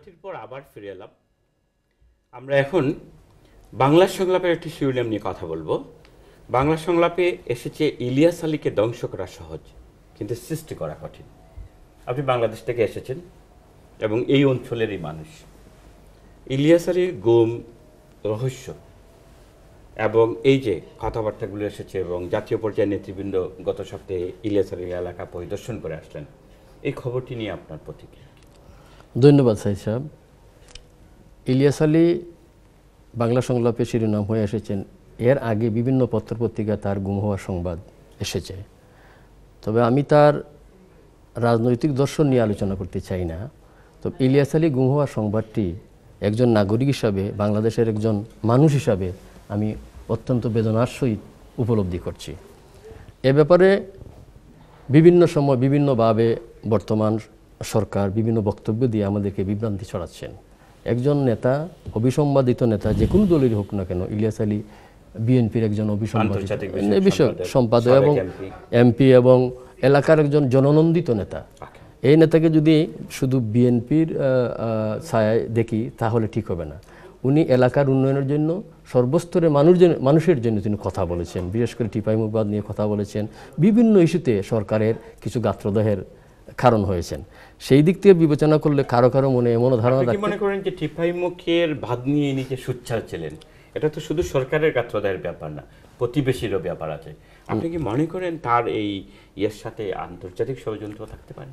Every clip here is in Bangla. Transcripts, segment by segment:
বিরতির পর আবার ফিরে এলাম। আমরা এখন বাংলা সংলাপের একটি শিরোনাম নিয়ে কথা বলবো। বাংলা সংলাপে এসেছে ইলিয়াস আলীকে ধ্বংস করা সহজ, কিন্তু সৃষ্টি করা কঠিন। আপনি বাংলাদেশ থেকে এসেছেন এবং এই অঞ্চলেরই মানুষ। ইলিয়াস আলীর গুম রহস্য এবং এই যে কথাবার্তাগুলো এসেছে এবং জাতীয় পর্যায়ের নেতৃবৃন্দ গত সপ্তাহে ইলিয়াস আলীর এলাকা পরিদর্শন করে আসলেন, এই খবরটি নিয়ে আপনার প্রতিক্রিয়া? ধন্যবাদ সাইদ সাহেব। ইলিয়াস আলী বাংলা সংলাপে শিরোনাম হয়ে এসেছেন। এর আগে বিভিন্ন পত্রপত্রিকা তার গুম হওয়ার সংবাদ এসেছে, তবে আমি তার রাজনৈতিক দর্শন নিয়ে আলোচনা করতে চাই না। তো ইলিয়াস আলী গুম হওয়ার সংবাদটি একজন নাগরিক হিসাবে, বাংলাদেশের একজন মানুষ হিসাবে আমি অত্যন্ত বেদনার সহিত উপলব্ধি করছি। এ ব্যাপারে বিভিন্ন সময় বিভিন্নভাবে বর্তমান সরকার বিভিন্ন বক্তব্য দিয়ে আমাদেরকে বিভ্রান্তি ছড়াচ্ছেন। একজন নেতা, অবিসংবাদিত নেতা, যে কোনো দলেরই হোক না কেন, ইলিয়াস আলী বিএনপির একজন অবিসংবাদিত সম্পাদক এবং এমপি এবং এলাকার একজন জননন্দিত নেতা। এই নেতাকে যদি শুধু বিএনপির ছায়ায় দেখি তাহলে ঠিক হবে না। উনি এলাকার উন্নয়নের জন্য সর্বস্তরের মানুষের জন্য তিনি কথা বলেছেন, বিশেষ করে টিপাই মুখবাদ নিয়ে কথা বলেছেন। বিভিন্ন ইস্যুতে সরকারের কিছু গাত্রদাহের কারণ হয়েছেন। সেই দিক থেকে বিবেচনা করলে কারো কারো মনে এমন ধারণা থাকে। মনে করেন যে টিপাই মুখের ভাত নিয়ে নিচে সুচ্চার ছিলেন, এটা তো শুধু সরকারের গাত্রদাহের ব্যাপার না, প্রতিবেশীরও ব্যাপার আছে। আপনি কি মনে করেন তার এই ইয়ের সাথে আন্তর্জাতিক ষড়যন্ত্র থাকতে পারে?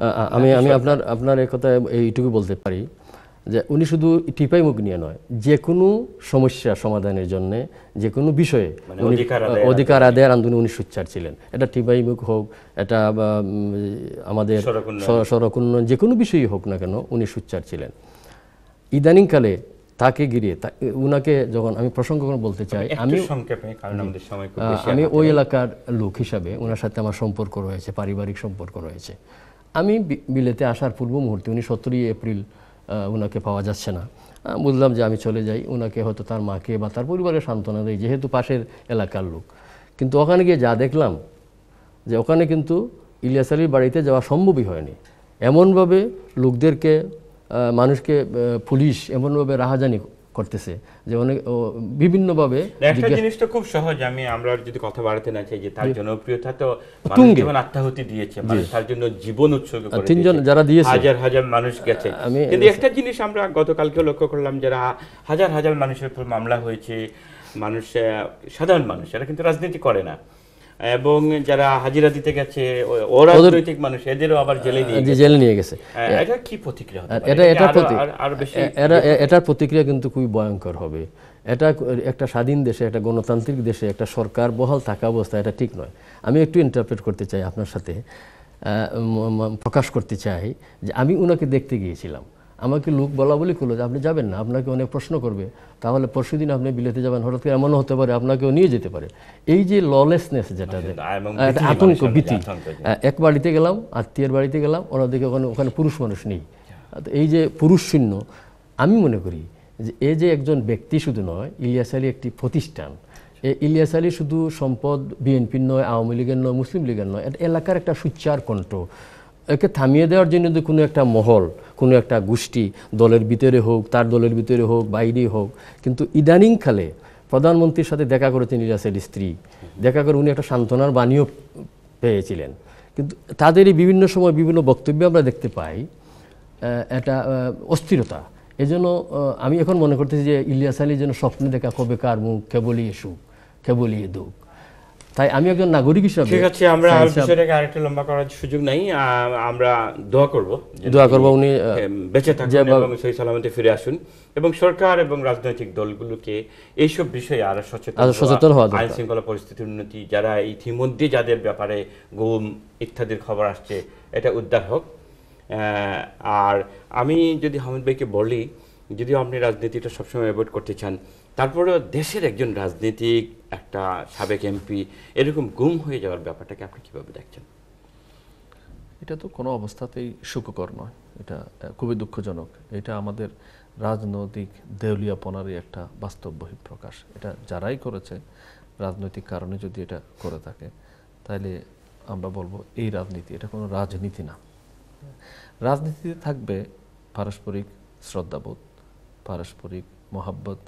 আমি আপনার এই কথা এইটুকু বলতে পারি যে উনি শুধু টিপাই মুখ নিয়ে নয়, যে কোনো সমস্যা সমাধানের জন্য, যে কোনো বিষয়ে অধিকার আদায়ের আন্দোলনে উনি সোচ্চার ছিলেন। এটা টিপাই মুখ হোক, এটা আমাদের সড়ক উন্নয়ন, যে কোনো বিষয়ই হোক না কেন উনি সোচ্চার ছিলেন। ইদানিংকালে তাকে ঘিরে উনাকে যখন আমি প্রসঙ্গ বলতে চাই, আমি ওই এলাকার লোক হিসাবে ওনার সাথে আমার সম্পর্ক রয়েছে, পারিবারিক সম্পর্ক রয়েছে। আমি বিলেতে আসার পূর্ব মুহূর্তে, উনি 17 এপ্রিল ওনাকে পাওয়া যাচ্ছে না, বুঝলাম যে আমি চলে যাই। ওনাকে হয়তো তার মাকে বা তার পরিবারের সান্ত্বনা দেয়, যেহেতু পাশের এলাকার লোক। কিন্তু ওখানে গিয়ে যা দেখলাম যে ওখানে কিন্তু ইলিয়াস আলীর বাড়িতে যাওয়া সম্ভবই হয়নি। এমনভাবে লোকদেরকে, মানুষকে পুলিশ এমনভাবে রাহাজানি করতেছে যে অনেক বিভিন্নভাবে। একটা জিনিসটা খুব সহজ, আমরা যদি কথা বাড়াতে না চাই, যে তার জনপ্রিয়তা তো জীবন আত্মাহুতি দিয়েছে, মানুষ তার জন্য জীবন উৎসর্গ করে, তিনজন যারা দিয়েছে, হাজার হাজার মানুষ গেছে। কিন্তু একটা জিনিস আমরা গতকালকে লক্ষ্য করলাম, যারা হাজার হাজার মানুষের উপর মামলা হয়েছে, মানুষ, সাধারণ মানুষ, এরা কিন্তু রাজনীতি করে না, এবং যারা হাজিরা দিতে গেছে অরাজনৈতিক মানুষ, এদেরও আবার জেলে নিয়ে গেছে। এটা কি প্রতিক্রিয়া? এটার প্রতিক্রিয়া কিন্তু খুবই ভয়ঙ্কর হবে। এটা একটা স্বাধীন দেশে, একটা গণতান্ত্রিক দেশে একটা সরকার বহাল থাকা অবস্থা, এটা ঠিক নয়। আমি একটু ইন্টারপ্রেট করতে চাই, আপনার সাথে প্রকাশ করতে চাই যে আমি ওনাকে দেখতে গিয়েছিলাম। আমাকে লোক বলা বলি করলো যে আপনি যাবেন না, আপনাকে অনেক প্রশ্ন করবে, তাহলে পরশুদিন আপনি বিলেতে যাবেন, হঠাৎ করে এমনও হতে পারে আপনাকেও নিয়ে যেতে পারে। এই যে ললেসনেস, যেটা আতঙ্ক, ভীতি। এক বাড়িতে গেলাম, আত্মীয়ের বাড়িতে গেলাম, ওনাদেরকে ওখানে পুরুষ মানুষ নেই। এই যে পুরুষ শূন্য, আমি মনে করি যে এই যে একজন ব্যক্তি শুধু নয়, ইলিয়াস আলী একটি প্রতিষ্ঠান। ইলিয়াস আলী শুধু সম্পদ বিএনপির নয়, আওয়ামী লীগের নয়, মুসলিম লীগের নয়, এটা এলাকার একটা সুচ্চার কণ্ঠ। একে থামিয়ে দেওয়ার জন্য যদি কোনো একটা মহল, কোনো একটা গোষ্ঠী, দলের ভিতরে হোক, তার দলের ভিতরে হোক, বাইরে হোক, কিন্তু ইদানিংকালে প্রধানমন্ত্রীর সাথে দেখা করেছেন ইলিয়াস আলীর স্ত্রী, দেখা করে উনি একটা সান্ত্বনার বাণীও পেয়েছিলেন। কিন্তু তাদেরই বিভিন্ন সময় বিভিন্ন বক্তব্যে আমরা দেখতে পাই এটা অস্থিরতা। এজন্য আমি এখন মনে করতেছি যে ইলিয়াস আলী যেন স্বপ্নে দেখা কবে কার মুখ, কেবলই সুখ, কেবলই দুঃখ। তাই আমি একজন নাগরিক হিসাবে, ঠিক আছে, আমরা বিষয়টাকে আরেকটু লম্বা করার সুযোগ নাই, আমরা দোয়া করব উনি বেঁচে থাকুন এবং সেই সালামতে ফিরে আসুন, এবং সরকার এবং রাজনৈতিক দলগুলোকে এইসব বিষয়ে আরো সচেতন হওয়া, আইন শৃঙ্খলা পরিস্থিতির উন্নতি, যারা ইতিমধ্যে যাদের ব্যাপারে গুম ইত্যাদির খবর আসছে, এটা উদ্ধার হোক। আর আমি যদি হামিদ ভাইকে বলি, যদিও আপনি রাজনীতিটা সবসময় অ্যাভয়েড করতে চান, তারপরেও দেশের একজন রাজনীতিক, একটা সাবেক এমপি এরকম গুম হয়ে যাওয়ার ব্যাপারটাকে আপনি কিভাবে দেখছেন? এটা তো কোনো অবস্থাতেই সুখকর নয়, এটা খুবই দুঃখজনক। এটা আমাদের রাজনৈতিক দেউলিয়াপনারই একটা বাস্তব বহিঃপ্রকাশ। এটা যারাই করেছে রাজনৈতিক কারণে যদি এটা করে থাকে, তাহলে আমরা বলবো এই রাজনীতি, এটা কোনো রাজনীতি না। রাজনীতিতে থাকবে পারস্পরিক শ্রদ্ধাবোধ, পারস্পরিক মহাব্বত,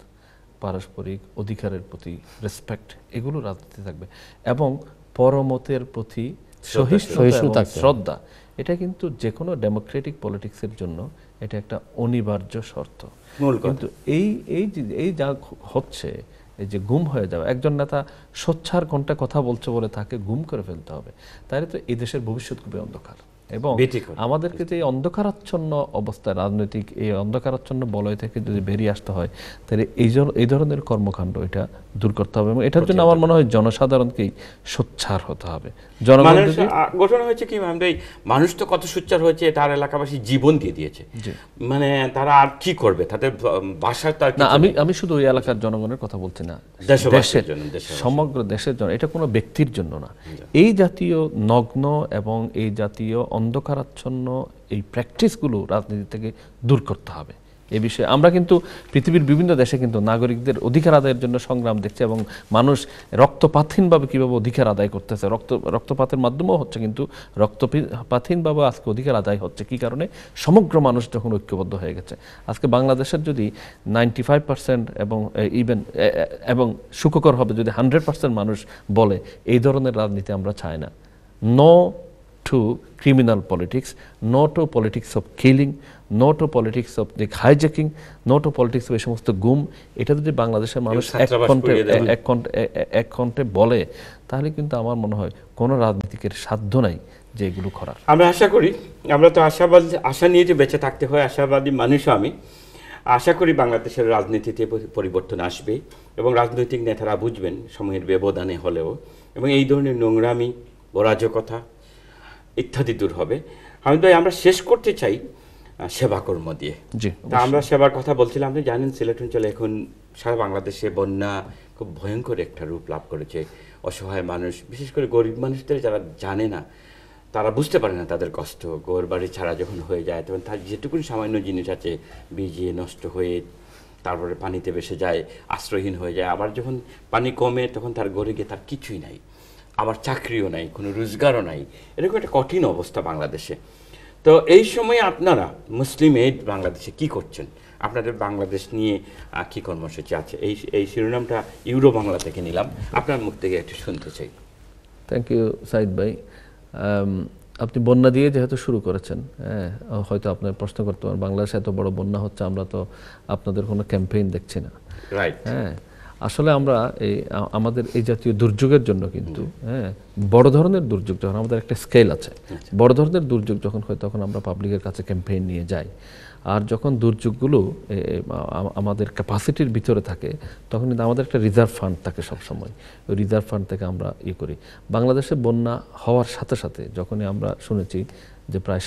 পারস্পরিক অধিকারের প্রতি রেসপেক্ট, এগুলো রাজনীতি থাকবে। এবং পরমতের প্রতি সহিষ্ণুতা এবং শ্রদ্ধা, এটা কিন্তু যে কোনো ডেমোক্রেটিক পলিটিক্সের জন্য এটা একটা অনিবার্য শর্ত। কিন্তু এই যা হচ্ছে, এই যে গুম হয়ে যাবে, একজন নেতা সোচ্চার কণ্ঠে কথা বলছে বলে তাকে গুম করে ফেলতে হবে, তাহলে তো এই দেশের ভবিষ্যৎ খুবই অন্ধকার। এবং আমাদেরকে তো এই অন্ধকারাচ্ছন্ন অবস্থায়, রাজনৈতিক এই অন্ধকারাচ্ছন্ন বলয় থেকে যদি বেরিয়ে আসতে হয়, তাহলে এই ধরনের কর্মকাণ্ড এটা দূর করতে হবে। এবং এটার জন্য আমার মনে হয় জনসাধারণকেই সোচ্চার হতে হবে। ঘটনা হয়েছে কি মানুষ তো কত সোচ্চার হয়েছে, তার এলাকাবাসী জীবন দিয়ে দিয়েছে, মানে তারা আর কি করবে, তাদের বাসার তার না। আমি শুধু ওই এলাকার জনগণের কথা বলছি না, দেশের সমগ্র দেশের জন্য, এটা কোনো ব্যক্তির জন্য না। এই জাতীয় নগ্ন এবং এই জাতীয় অন্ধকারাচ্ছন্ন এই প্র্যাকটিসগুলো রাজনীতি থেকে দূর করতে হবে। এই বিষয়ে আমরা কিন্তু পৃথিবীর বিভিন্ন দেশে কিন্তু নাগরিকদের অধিকার আদায়ের জন্য সংগ্রাম দেখছি, এবং মানুষ রক্তপাতহীনভাবে কীভাবে অধিকার আদায় করতেছে, রক্তপাতের মাধ্যমেও হচ্ছে, কিন্তু রক্তপাতহীনভাবে আজকে অধিকার আদায় হচ্ছে কি কারণে? সমগ্র মানুষ যখন ঐক্যবদ্ধ হয়ে গেছে। আজকে বাংলাদেশের যদি 95% এবং সুখকর হবে যদি 100% মানুষ বলে এই ধরনের রাজনীতি আমরা চাই না, no to criminal politics, no to politics of killing, no to politics of the hijacking, no to politics of এই সমস্ত গুম, এটা যদি বাংলাদেশের মানুষ এক কণ্ঠে বলে, তাহলে কিন্তু আমার মনে হয় কোনো রাজনীতিকের সাধ্য নাই যে এগুলো করার। আমরা আশা করি, আমরা তো আশা নিয়ে যে বেঁচে থাকতে হয়, আশাবাদী মানুষও আমি। আশা করি বাংলাদেশের রাজনীতিতে পরিবর্তন আসবে এবং রাজনৈতিক নেতারা বুঝবেন সময়ের ব্যবধানে হলেও, এবং এই ধরনের নোংরামি, অরাজকতা ইত্যাদি দূর হবে। হামিদ ভাই, আমরা শেষ করতে চাই সেবাকর্ম দিয়ে। তা আমরা সেবার কথা বলছিলাম, আপনি জানেন সিলেট অঞ্চলে এখন সারা বাংলাদেশে বন্যা খুব ভয়ঙ্কর একটা রূপ লাভ করেছে। অসহায় মানুষ, বিশেষ করে গরিব মানুষদের যারা জানে না, তারা বুঝতে পারে না তাদের কষ্ট। ঘর বাড়ি ছাড়া যখন হয়ে যায়, তখন তার যেটুকুন সামান্য জিনিস আছে ভিজিয়ে নষ্ট হয়ে তারপরে পানিতে ভেসে যায়, আশ্রয়হীন হয়ে যায়। আবার যখন পানি কমে তখন তার ঘরে গিয়ে তার কিছুই নাই, আবার চাকরিও নাই, কোনো রোজগারও নাই, এরকম একটা কঠিন অবস্থা বাংলাদেশে। তো এই সময়ে আপনারা মুসলিম এইড বাংলাদেশে কি করছেন? আপনাদের বাংলাদেশ নিয়ে কি কর্মসূচি আছে? এই শিরোনামটা ইউরো বাংলা থেকে নিলাম, আপনার মুখ থেকে একটু শুনতে চাই। থ্যাংক ইউ সাইদ ভাই। আপনি বন্যা দিয়ে যেহেতু শুরু করেছেন, হ্যাঁ, হয়তো আপনার প্রশ্ন করতে পারেন বাংলাদেশে এত বড় বন্যা হচ্ছে, আমরা তো আপনাদের কোনো ক্যাম্পেইন দেখছি না। রাইট। হ্যাঁ, আসলে আমরা আমাদের এই জাতীয় দুর্যোগের জন্য কিন্তু, হ্যাঁ, বড় ধরনের দুর্যোগ যখন আমাদের একটা স্কেল আছে, বড় ধরনের দুর্যোগ যখন হয় তখন আমরা পাবলিকের কাছে ক্যাম্পেইন নিয়ে যাই। আর যখন দুর্যোগগুলো আমাদের ক্যাপাসিটির ভিতরে থাকে, তখন কিন্তু আমাদের একটা রিজার্ভ ফান্ড থাকে সবসময়। ওই রিজার্ভ ফান্ড থেকে আমরা করি। বাংলাদেশে বন্যা হওয়ার সাথে সাথে যখনই আমরা শুনেছি যে প্রায়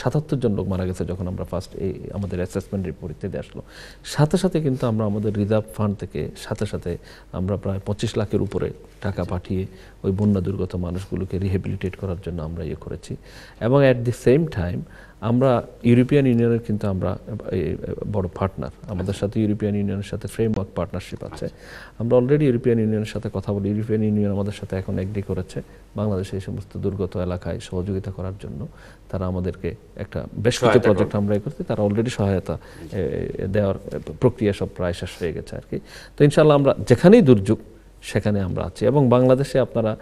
77 জন লোক মারা গেছে, যখন আমরা ফার্স্ট আমাদের অ্যাসেসমেন্ট রিপোর্ট ইত্যাদি আসলো, সাথে সাথে কিন্তু আমরা আমাদের রিজার্ভ ফান্ড থেকে সাথে সাথে আমরা প্রায় 25 লাখের উপরে টাকা পাঠিয়ে ওই বন্যা দুর্গত মানুষগুলোকে রিহেবিলিটেট করার জন্য আমরা করেছি। এবং অ্যাট দি সেম টাইম আমরা ইউরোপিয়ান ইউনিয়নের কিন্তু আমরা বড় পার্টনার, আমাদের সাথে ইউরোপিয়ান ইউনিয়নের সাথে ফ্রেমওয়ার্ক পার্টনারশিপ আছে। আমরা অলরেডি ইউরোপিয়ান ইউনিয়নের সাথে কথা বলি। ইউরোপিয়ান ইউনিয়ন আমাদের সাথে এখন এগ্রি করেছে বাংলাদেশে এই সমস্ত দুর্গত এলাকায় সহযোগিতা করার জন্য। তারা আমাদেরকে একটা বেশ কিছু প্রজেক্ট আমরা করছি, তারা অলরেডি সহায়তা দেওয়ার প্রক্রিয়া সব প্রায় শেষ হয়ে গেছে আর কি। তো ইনশাআল্লাহ আমরা যেখানেই দুর্যোগ সেখানে আমরা আছি। এবং বাংলাদেশে আপনারা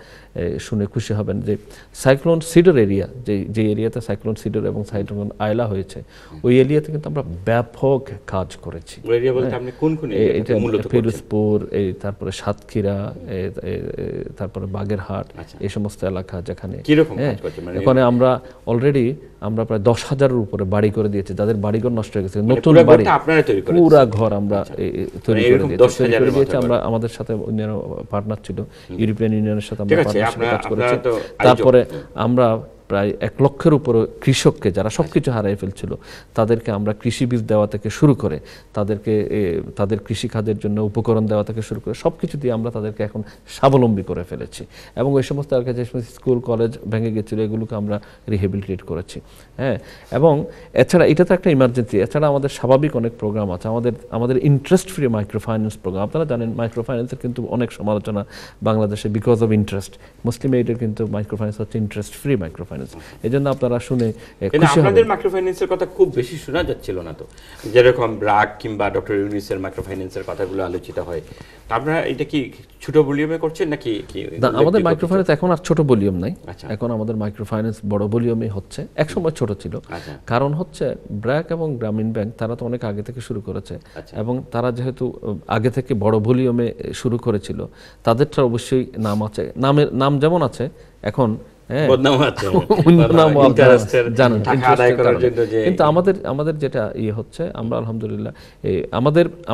শুনে খুশি হবেন যে সাইক্লোন সিডর এরিয়া, যে এরিয়াতে সাইক্লোন সিডর এবং সাইক্লোন আয়লা হয়েছে, ওই এরিয়াতে কিন্তু আমরা ব্যাপক কাজ করেছি। এটা ফিরোজপুর, তারপরে সাতক্ষীরা, তারপরে বাগেরহাট, এই সমস্ত এলাকা যেখানে এখানে আমরা অলরেডি প্রায় 10,000-এর উপরে বাড়ি করে দিয়েছি। যাদের বাড়িঘর নষ্ট হয়ে গেছে, নতুন বাড়ি পুরা ঘর আমরা তৈরি করে দিয়েছি। আমরা আমাদের সাথে অন্যান্য পার্টনার ছিল, ইউরোপিয়ান ইউনিয়নের সাথে আমরা পার্টনারশিপে কাজ করেছি। তারপরে আমরা প্রায় 1 লক্ষের উপরে কৃষককে, যারা সবকিছু হারিয়ে ফেলছিল, তাদেরকে আমরা কৃষি বীজ দেওয়া থেকে শুরু করে তাদেরকে তাদের কৃষিকাজের জন্য উপকরণ দেওয়া থেকে শুরু করে সবকিছু দিয়ে আমরা তাদেরকে এখন স্বাবলম্বী করে ফেলেছি। এবং ওই সমস্ত এলাকায় যে সমস্ত স্কুল কলেজ ভেঙে গেছিল, এগুলোকে আমরা রিহেবিলিটেট করেছি। হ্যাঁ, এবং এছাড়া এটা তো একটা ইমার্জেন্সি, এছাড়া আমাদের স্বাভাবিক অনেক প্রোগ্রাম আছে। আমাদের interest free micro finance program, আপনারা জানেন মাইক্রো ফাইন্যান্সের কিন্তু অনেক সমালোচনা বাংলাদেশে বিকজ অফ ইন্টারেস্ট। মুসলিম এইডের কিন্তু মাইক্রো ফাইন্যান্স হচ্ছে interest free micro finance. Finance. এই জন্য আপনারা শুনে কিন্তু খুশি আপনাদের হবেন। মাইক্রো ফাইন্যান্সের কথা খুব বেশি শোনা যাচ্ছিল না তো, যেরকম ব্রাক কিংবা ডক্টর ইউনিসের মাইক্রো ফাইন্যান্সের কথাগুলো আলোচিত হয়। তা আপনারা এটা কি ছোট ভলিউমে করছেন নাকি কি? না, আমাদের মাইক্রো ফাইন্যান্স এখন আর ছোট ভলিউম নাই, আচ্ছা। এখন আমাদের মাইক্রো ফাইন্যান্স বড় ভলিউমে হচ্ছে। একসময় ছোট ছিল, আচ্ছা। কারণ হচ্ছে ব্র্যাক এবং গ্রামীণ ব্যাংক তারা তো অনেক আগে থেকে শুরু করেছে, আচ্ছা। এবং তারা যেহেতু আগে থেকে বড় ভলিউমে শুরু করেছিল, তাদেরটা অবশ্যই নাম আছে, নাম যেমন আছে এখন, হ্যাঁ, বদনাম আছে, অন্য নামও আপনারা ইন্টারেস্টের জানেন, টাকা interest আদায় এর করার কারণে। জন্য যে কিন্তু আমাদের যেটা হচ্ছে, আমরা আলহামদুলিল্লাহ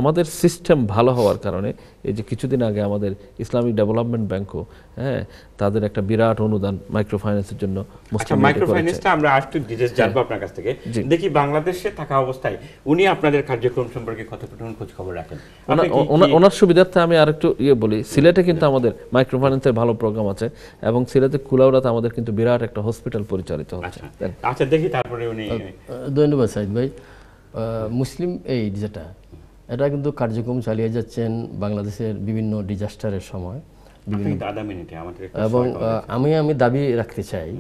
আমাদের সিস্টেম ভালো হওয়ার কারণে এই যে কিছুদিন আগে আমাদের ইসলামিক ডেভেলপমেন্ট ব্যাংকও, হ্যাঁ, তাদের একটা বিরাট অনুদান মাইক্রো ফাইন্যান্সের জন্য আচ্ছা, মুসলিম মাইক্রো করেছে। ফাইন্যান্সটা আমরা একটু ডিটেইলস জানবো আপনার কাছ থেকে। দেখি বাংলাদেশে থাকা অবস্থায় উনি আপনাদের কার্যক্রম সম্পর্কে কতটুকু খোঁজ খবর রাখেন? আপনি কি- ওনার সুবিধার্থে আমি আরেকটু বলি, সিলেটে কিন্তু আমাদের মাইক্রো ফাইন্যান্সের ভালো প্রোগ্রাম আছে, এবং সিলেটের কুলাউড়াতে আমাদের কিন্তু বিরাট একটা হসপিটাল পরিচালিত হচ্ছে। আচ্ছা, আচ্ছা, দেখি তারপরে উনি ধন্যবাদ সাইদ ভাই। মুসলিম এইড যেটা, এটা কিন্তু কার্যক্রম চালিয়ে যাচ্ছেন বাংলাদেশের বিভিন্ন ডিজাস্টারের সময়। আপনি কিন্তু আধা মিনিটে আমাদের একটু এবং সময় কম আছে। আমি দাবি রাখতে চাই,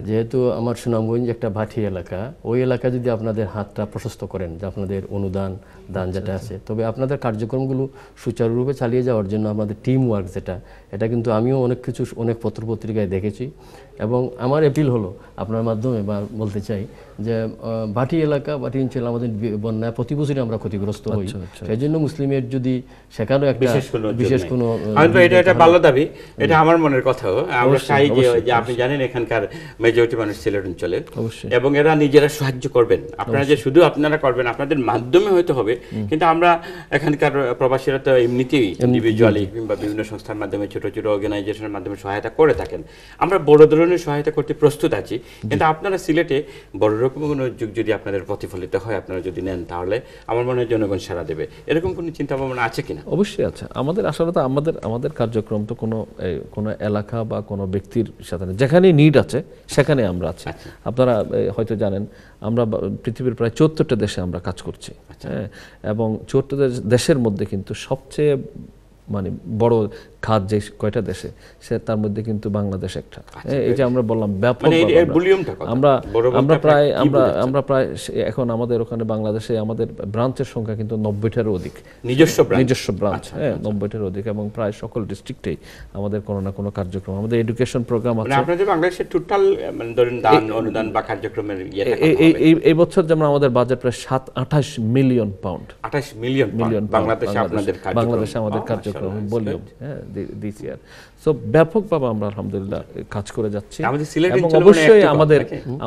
যেহেতু আমার সুনামগঞ্জ একটা ভাটি এলাকা, ওই এলাকা যদি আপনাদের হাতটা প্রশস্ত করেন, যে আপনাদের অনুদান দান যেটা আছে, তবে আপনাদের কার্যক্রমগুলো সুচারুরূপে চালিয়ে যাওয়ার জন্য আমাদের টিম ওয়ার্ক যেটা, এটা কিন্তু আমিও অনেক পত্রপত্রিকায় দেখেছি। এবং আমার অ্যাপিল হলো আপনার মাধ্যমে বলতে চাই যে ভাটি এলাকা, ভাটি অঞ্চল আমাদের বন্যায় প্রতি বছরই আমরা ক্ষতিগ্রস্ত হই। সেই জন্য মুসলিমের যদি সেখানেও একটা বিশেষ কোনো এটা ভালো দাবি, এটা আমার মনের কথাও। আমরা চাই যে আপনি জানেন এখানকার মেজরিটি মানুষ সিলেট অঞ্চলে, এবং এরা নিজেরা সাহায্য করবেন। আপনারা যে শুধু আপনারা করবেন, আপনাদের মাধ্যমে হয়তো হবে, কিন্তু আমরা এখানকার প্রবাসীরা তো এমনিতেই ইন্ডিভিজুয়ালি কিংবা বিভিন্ন সংস্থার মাধ্যমে, ছোট ছোট অর্গানাইজেশনের মাধ্যমে সহায়তা করে থাকেন। আমরা বড় ধরনের সহায়তা করতে প্রস্তুত আছি, কিন্তু আপনারা সিলেটে বড় রকম কোনো উদ্যোগ যদি আপনাদের প্রতিফলিত হয়, আপনারা যদি নেন, তাহলে আমার মনে হয় জনগণ সাড়া দেবে। এরকম কোনো চিন্তা ভাবনা আছে কিনা? অবশ্যই আছে। আসলে তো আমাদের কার্যক্রম তো কোনো এলাকা বা কোনো ব্যক্তির সাথে না, যেখানে নিড আছে সেখানে আমরা আছি। আপনারা হয়তো জানেন, আমরা পৃথিবীর প্রায় 74টা দেশে আমরা কাজ করছি, হ্যাঁ, এবং 74 দেশের মধ্যে কিন্তু সবচেয়ে মানে বড় খাত যে কয়টা দেশে, তার মধ্যে কিন্তু বাংলাদেশ একটা। এই যে আমরা বললাম ব্যাপক, আমরা প্রায় এখন আমাদের ওখানে বাংলাদেশে আমাদের ব্রাঞ্চের সংখ্যা কিন্তু 90টারও অধিক, নিজস্ব ব্রাঞ্চ, হ্যাঁ, 90টারও অধিক, এবং প্রায় সকল ডিস্ট্রিক্টেই আমাদের কোনো না কোনো কার্যক্রম, আমাদের এডুকেশন প্রোগ্রাম আছে। আপনাদের বাংলাদেশের টোটাল ধরেন দান অনুদান বা কার্যক্রমের এই বছর যেমন আমাদের বাজেট প্রায় 28 মিলিয়ন পাউন্ড, 28 মিলিয়ন বাংলাদেশে আমাদের কার্যক্রম ভলিউম, হ্যাঁ, দিস ইয়ার। সো ব্যাপকভাবে আমরা আলহামদুলিল্লাহ কাজ করে যাচ্ছি। এবং অবশ্যই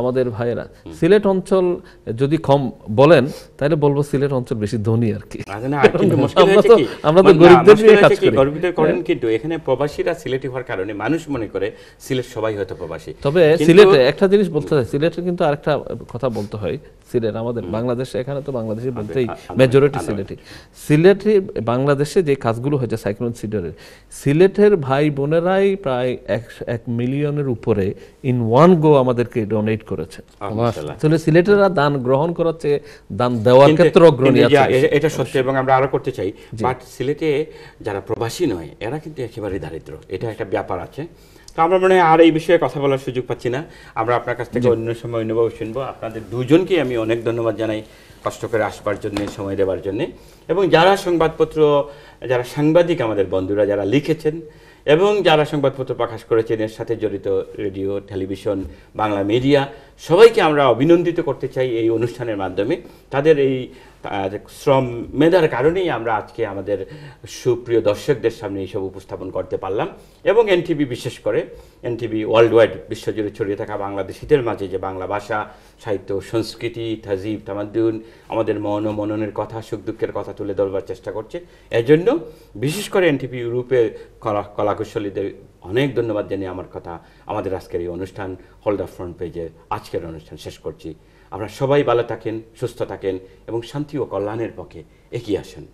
আমাদের ভাইয়েরা সিলেট অঞ্চল যদি কম বলেন, তাহলে বলবো সিলেট অঞ্চল বেশি ধনী আর কি। আমরা তো গরিবদের নিয়ে কাজ করি, কিন্তু এখানে প্রবাসীরা সিলেটি হওয়ার কারণে মানুষ মনে করে সিলেট সবাই হয়তো প্রবাসী। তবে সিলেটে একটা জিনিস বলতে হয়, সিলেটে কিন্তু আরেকটা কথা বলতে হয়, সিলেট আমাদের বাংলাদেশে, এখানে তো বাংলাদেশি বলতেই মেজরিটি সিলেটি বাংলাদেশে যে কাজগুলো হয়েছে সাইক্লোন সিডরের, সিলেটের ভাই বোনেরাই প্রায় 1 মিলিয়নের উপরে ইন ওয়ান গো আমাদেরকে ডোনেট করেছে। আসলে সিলেটেরা দান গ্রহণ করাচ্ছে, দান দেওয়ার ক্ষেত্রে অগ্রণী আছে, এটা সত্যি। এবং আমরা আরো করতে চাই, বাট সিলেটে যারা প্রবাসী নয়, এরা কিন্তু একেবারে দারিদ্র, এটা একটা ব্যাপার আছে। তো আমরা মনে হয় আর এই বিষয়ে কথা বলার সুযোগ পাচ্ছি না, আমরা আপনার কাছ থেকে অন্য সময় অনুভব শুনবো। আপনাদের দুজনকে আমি অনেক ধন্যবাদ জানাই কষ্ট করে আসবার জন্য, সময় দেওয়ার জন্য। এবং যারা সংবাদপত্র, যারা সাংবাদিক আমাদের বন্ধুরা যারা লিখেছেন এবং যারা সংবাদপত্র প্রকাশ করেছেন, এর সাথে জড়িত রেডিও, টেলিভিশন, বাংলা মিডিয়া, সবাইকে আমরা অভিনন্দিত করতে চাই এই অনুষ্ঠানের মাধ্যমে। তাদের এই শ্রম মেধার কারণেই আমরা আজকে আমাদের সুপ্রিয় দর্শকদের সামনে এইসব উপস্থাপন করতে পারলাম। এবং এনটিভি, বিশেষ করে এনটিভি ওয়ার্ল্ড ওয়াইড, বিশ্বজুড়ে ছড়িয়ে থাকা বাংলাদেশিদের মাঝে যে বাংলা ভাষা, সাহিত্য, সংস্কৃতি, তাজিব, তামাদ্দুন, আমাদের মননের কথা, সুখ দুঃখের কথা তুলে ধরবার চেষ্টা করছে। এজন্য বিশেষ করে এনটিভি ইউরোপের কলাকুশলীদের অনেক ধন্যবাদ জানিয়ে আমাদের আজকের এই অনুষ্ঠান হোল্ডার ফ্রন্ট পেজে আজকের অনুষ্ঠান শেষ করছি। আপনারা সবাই ভালো থাকেন, সুস্থ থাকেন এবং শান্তি ও কল্যাণের পক্ষে এগিয়ে আসেন।